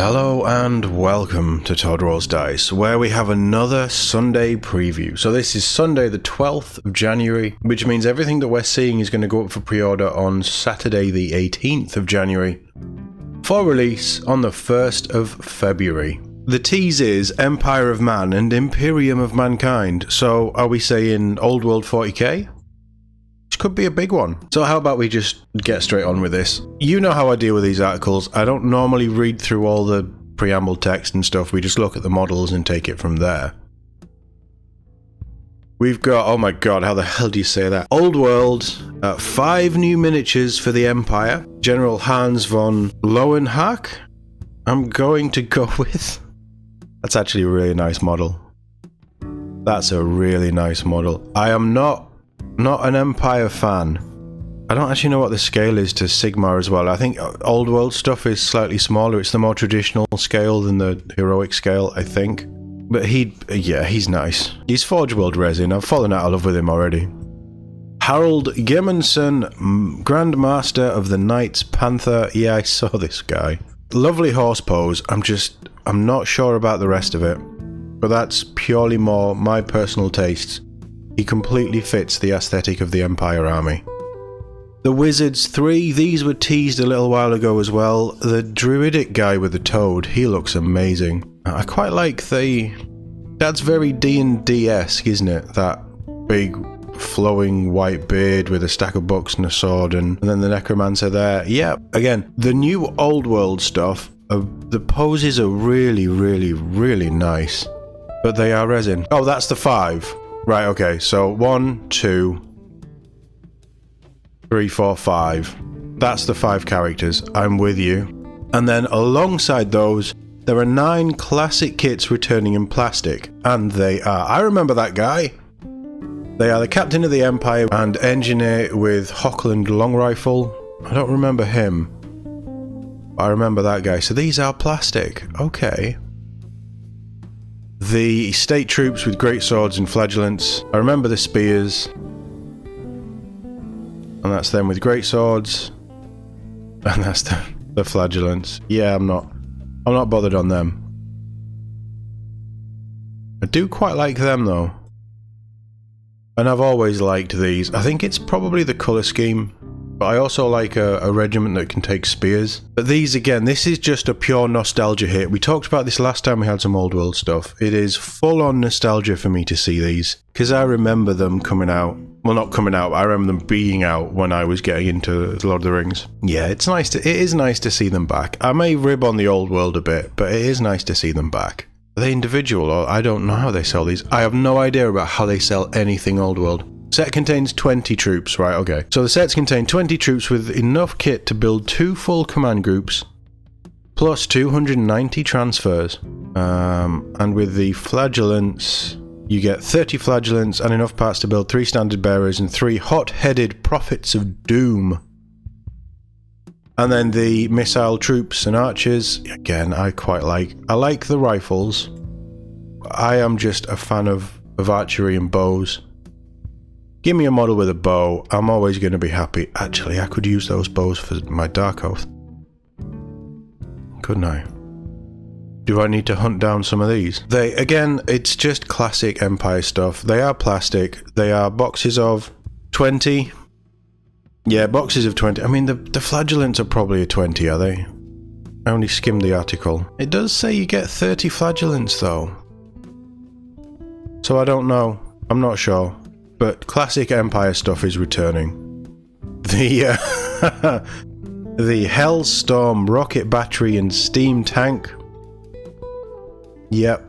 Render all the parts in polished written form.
Hello and welcome to Todd Rolls Dice, where we have another Sunday preview. So this is Sunday the 12th of January, which means everything that we're seeing is going to go up for pre-order on Saturday the 18th of January, for release on the 1st of February. The tease is Empire of Man and Imperium of Mankind, so are we saying Old World 40k? Which could be a big one. So how about we just get straight on with this? You know how I deal with these articles. I don't normally read through all the preamble text and stuff. We just look at the models and take it from there. We've got, oh my god, how the hell do you say that? Old World, 5 new miniatures for the Empire. General Hans von Lohenhak, I'm going to go with. That's actually a really nice model. That's a really nice model. I am not an Empire fan. I don't actually know what the scale is to Sigmar as well. I think Old World stuff is slightly smaller. It's the more traditional scale than the heroic scale, I think. But he's nice. He's Forge World resin. I've fallen out of love with him already. Harold Gemundsson, Grand Master of the Knights Panther. Yeah, I saw this guy. Lovely horse pose. I'm not sure about the rest of it. But that's purely more my personal tastes. He completely fits the aesthetic of the Empire army. The Wizards 3, these were teased a little while ago as well. The druidic guy with the toad, he looks amazing. I quite like that's very D&D-esque, isn't it? That big flowing white beard with a stack of books and a sword, and then the necromancer there. Yeah, again, the new Old World stuff, the poses are really, really, really nice. But they are resin. Oh, that's the 5. Right, okay, so 1, 2, 3, 4, 5. That's the 5 characters. I'm with you. And then alongside those, there are 9 classic kits returning in plastic. And they are, I remember that guy. They are the Captain of the Empire and Engineer with Hochland Long Rifle. I don't remember him. I remember that guy. So these are plastic. Okay. The state troops with great swords and flagellants. I remember the spears. And that's them with great swords. And that's the flagellants. Yeah, I'm not bothered on them. I do quite like them though. And I've always liked these. I think it's probably the colour scheme. But I also like a regiment that can take spears. But these, again, this is just a pure nostalgia hit. We talked about this last time we had some Old World stuff. It is full-on nostalgia for me to see these. Because I remember them coming out. Well, not coming out. I remember them being out when I was getting into Lord of the Rings. Yeah, it is nice to see them back. I may rib on the Old World a bit, but it is nice to see them back. Are they individual, or I don't know how they sell these. I have no idea about how they sell anything Old World. Set contains 20 troops, right, okay. So the sets contain 20 troops with enough kit to build 2 full command groups, plus 290 transfers. And with the flagellants, you get 30 flagellants and enough parts to build 3 standard bearers and 3 hot-headed prophets of doom. And then the missile troops and archers, again, I like the rifles. I am just a fan of archery and bows. Give me a model with a bow, I'm always going to be happy. Actually, I could use those bows for my Dark Oath. Couldn't I? Do I need to hunt down some of these? Again, it's just classic Empire stuff. They are plastic. They are boxes of 20. Yeah, boxes of 20. I mean, the flagellants are probably a 20, are they? I only skimmed the article. It does say you get 30 flagellants, though. So I don't know. I'm not sure. But classic Empire stuff is returning. The Hellstorm rocket battery and steam tank. Yep,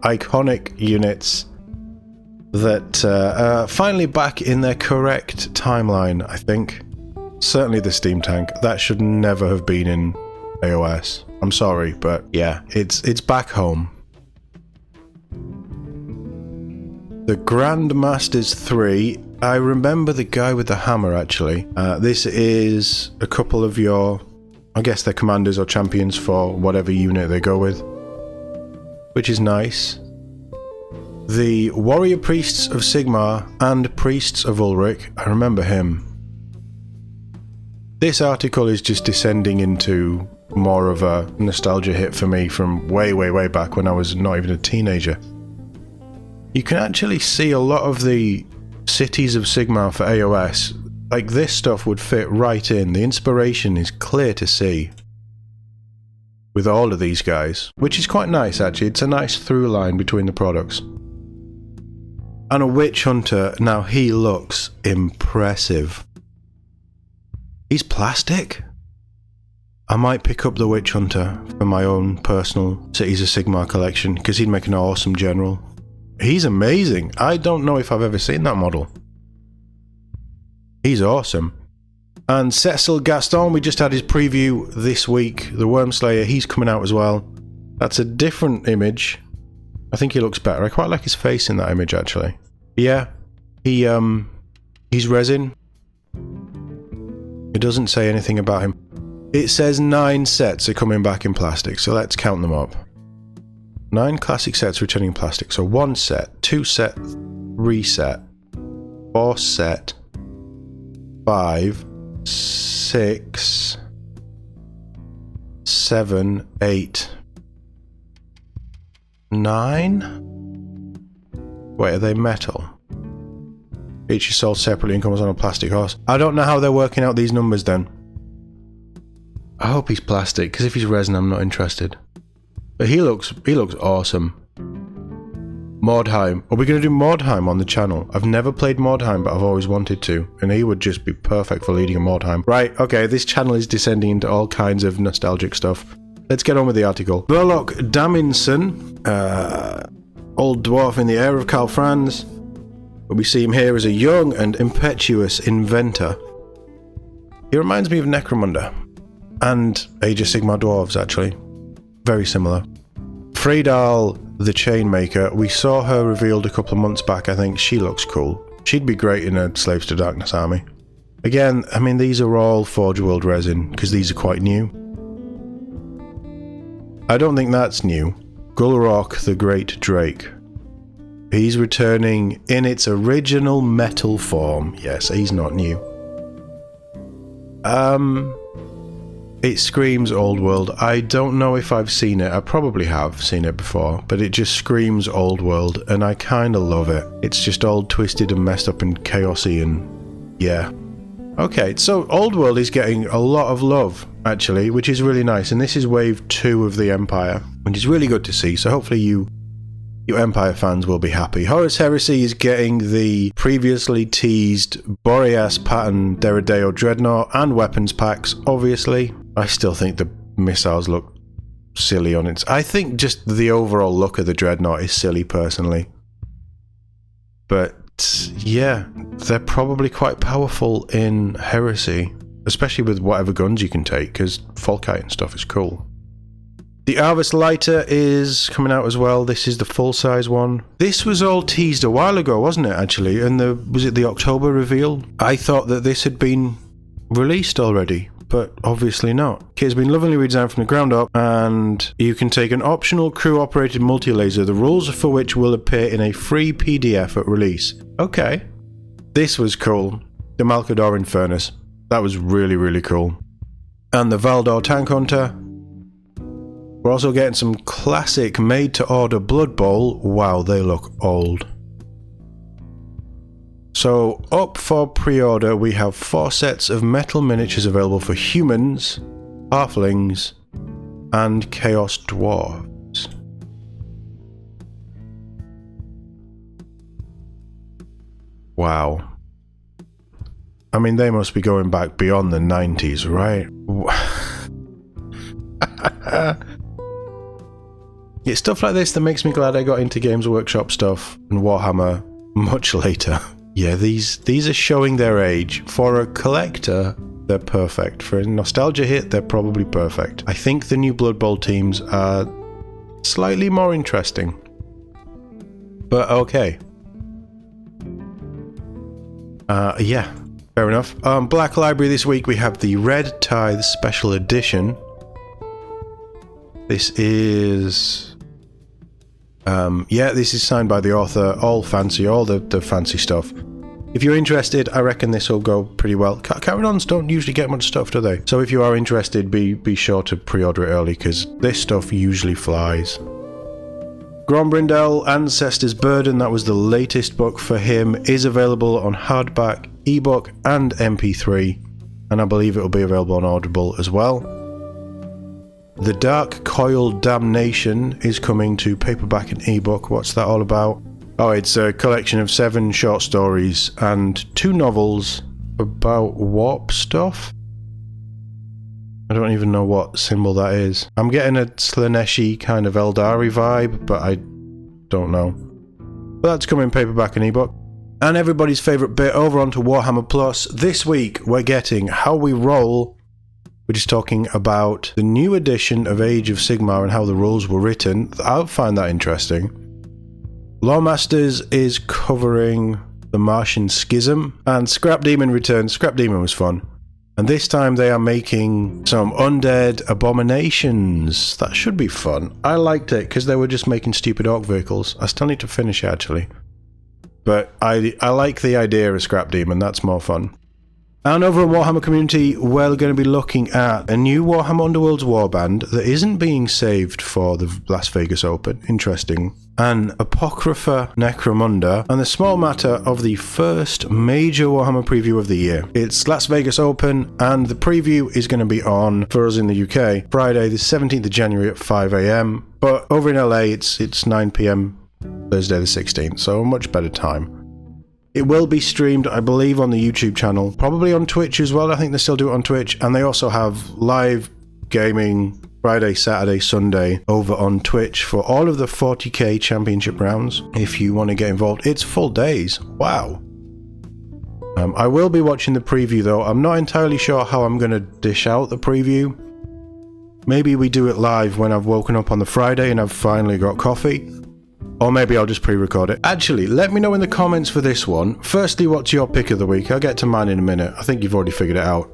iconic units that are finally back in their correct timeline, I think. Certainly the steam tank. That should never have been in AOS. I'm sorry, but yeah, it's back home. The Grandmasters 3, I remember the guy with the hammer actually. This is a couple of your, I guess they're commanders or champions for whatever unit they go with, which is nice. The Warrior Priests of Sigmar and Priests of Ulrich, I remember him. This article is just descending into more of a nostalgia hit for me from way, way, way back when I was not even a teenager. You can actually see a lot of the cities of Sigmar for AOS. Like, this stuff would fit right in. The inspiration is clear to see with all of these guys, which is quite nice actually. It's a nice through line between the products. And a Witch Hunter, now he looks impressive. He's plastic. I might pick up the Witch Hunter for my own personal Cities of Sigmar collection because he'd make an awesome general. He's amazing. I don't know if I've ever seen that model. He's awesome. And Cecil Gaston, we just had his preview this week. The Wormslayer, he's coming out as well. That's a different image. I think he looks better. I quite like his face in that image, actually. Yeah, he's resin. It doesn't say anything about him. It says 9 sets are coming back in plastic, so let's count them up. 9 classic sets returning in plastic. So 1 set, 2 set, 3 set, 4 set, 5, 6, 7, 8, 9? Wait, are they metal? Each is sold separately and comes on a plastic horse. I don't know how they're working out these numbers then. I hope he's plastic, because if he's resin I'm not interested. But he looks awesome. Mordheim. Are we going to do Mordheim on the channel? I've never played Mordheim, but I've always wanted to. And he would just be perfect for leading a Mordheim. Right, okay, this channel is descending into all kinds of nostalgic stuff. Let's get on with the article. Burlock Daminson, old dwarf in the air of Karl Franz. But we see him here as a young and impetuous inventor. He reminds me of Necromunda. And Age of Sigmar Dwarves, actually. Very similar. Freydal the Chainmaker, we saw her revealed a couple of months back. I think she looks cool. She'd be great in a Slaves to Darkness army. Again, I mean, these are all Forge World resin, because these are quite new. I don't think that's new. Gulrock the Great Drake. He's returning in its original metal form. Yes, he's not new. It screams Old World. I don't know if I've seen it. I probably have seen it before, but it just screams Old World, and I kind of love it. It's just all twisted and messed up and chaosy, and yeah. Okay, so Old World is getting a lot of love, actually, which is really nice, and this is wave 2 of the Empire, which is really good to see, so hopefully you Empire fans will be happy. Horus Heresy is getting the previously teased Boreas pattern Deredeo Dreadnought and weapons packs, obviously. I still think the missiles look silly on it. I think just the overall look of the Dreadnought is silly, personally. But yeah, they're probably quite powerful in Heresy, especially with whatever guns you can take, because Volkite and stuff is cool. The Arvis Lighter is coming out as well. This is the full-size one. This was all teased a while ago, wasn't it, actually? And was it the October reveal? I thought that this had been released already, but obviously not. Kit's been lovingly redesigned from the ground up, and you can take an optional crew-operated multi-laser, the rules for which will appear in a free PDF at release. Okay. This was cool. The Malcador Infernus. That was really, really cool. And the Valdor Tank Hunter. We're also getting some classic made-to-order Blood Bowl. Wow, they look old. So, up for pre-order, we have 4 sets of metal miniatures available for humans, halflings, and Chaos Dwarves. Wow. I mean, they must be going back beyond the 90s, right? It's stuff like this that makes me glad I got into Games Workshop stuff and Warhammer much later. Yeah, these are showing their age. For a collector, they're perfect. For a nostalgia hit, they're probably perfect. I think the new Blood Bowl teams are slightly more interesting. But okay. Yeah, fair enough. Black Library this week, we have the Red Tithe Special Edition. This is... yeah, this is signed by the author, all fancy, all the fancy stuff. If you're interested, I reckon this will go pretty well. Carry-ons don't usually get much stuff, do they? So if you are interested, be sure to pre-order it early, because this stuff usually flies. Grombrindel, Ancestor's Burden, that was the latest book for him, is available on hardback, ebook, and MP3, and I believe it will be available on Audible as well. The Dark Coil Damnation is coming to paperback and ebook. What's that all about? Oh, it's a collection of 7 short stories and 2 novels about warp stuff. I don't even know what symbol that is. I'm getting a Slaneshi kind of Eldari vibe, but I don't know. But that's coming paperback and ebook. And everybody's favourite bit, over onto Warhammer Plus. This week we're getting How We Roll, which is talking about the new edition of Age of Sigmar and how the rules were written. I'll find that interesting. Lawmasters is covering the Martian Schism, and Scrap Demon returns. Scrap Demon was fun. And this time they are making some undead abominations. That should be fun. I liked it because they were just making stupid orc vehicles. I still need to finish it, actually. But I like the idea of Scrap Demon. That's more fun. And over at Warhammer Community, we're going to be looking at a new Warhammer Underworlds warband that isn't being saved for the Las Vegas Open. Interesting. An Apocrypha Necromunda, and the small matter of the first major Warhammer preview of the year. It's Las Vegas Open, and the preview is going to be on, for us in the UK, Friday the 17th of January at 5 AM. But over in LA, it's 9 PM Thursday the 16th, so a much better time. It will be streamed, I believe, on the YouTube channel, probably on Twitch as well. I think they still do it on Twitch, and they also have live gaming Friday, Saturday, Sunday over on Twitch for all of the 40k championship rounds. If you want to get involved, it's full days. Wow. I will be watching the preview though. I'm not entirely sure how I'm going to dish out the preview. Maybe we do it live when I've woken up on the Friday and I've finally got coffee. Or maybe I'll just pre-record it. Actually, let me know in the comments for this one. Firstly, what's your pick of the week? I'll get to mine in a minute. I think you've already figured it out.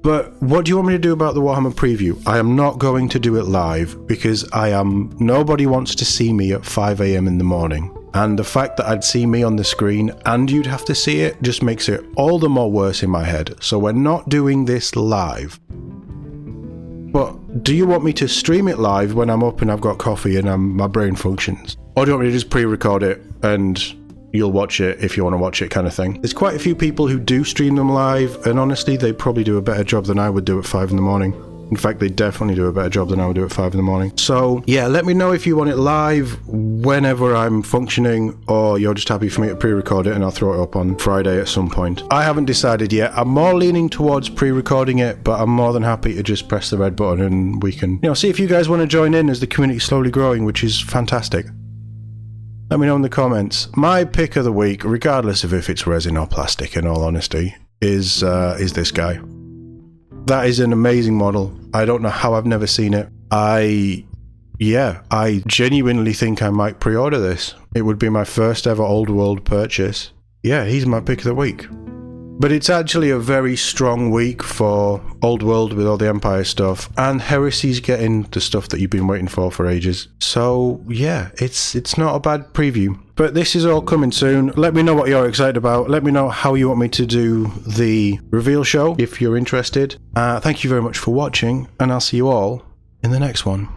But what do you want me to do about the Warhammer preview? I am not going to do it live because nobody wants to see me at 5 AM in the morning. And the fact that I'd see me on the screen and you'd have to see it just makes it all the more worse in my head. So we're not doing this live. But do you want me to stream it live when I'm up and I've got coffee and my brain functions? Or do you want me to just pre-record it and you'll watch it if you want to watch it kind of thing? There's quite a few people who do stream them live, and honestly, they probably do a better job than I would do at 5 in the morning. In fact, they definitely do a better job than I would do at 5 in the morning. So, yeah, let me know if you want it live whenever I'm functioning, or you're just happy for me to pre-record it and I'll throw it up on Friday at some point. I haven't decided yet. I'm more leaning towards pre-recording it, but I'm more than happy to just press the red button and we can, see if you guys want to join in as the community is slowly growing, which is fantastic. Let me know in the comments. My pick of the week, regardless of if it's resin or plastic, in all honesty, is this guy. That is an amazing model. I don't know how I've never seen it. I genuinely think I might pre-order this. It would be my first ever Old World purchase. Yeah, he's my pick of the week. But it's actually a very strong week for Old World with all the Empire stuff, and Heresy's getting the stuff that you've been waiting for ages. So yeah, it's not a bad preview. But this is all coming soon. Let me know what you're excited about. Let me know how you want me to do the reveal show if you're interested. Thank you very much for watching, and I'll see you all in the next one.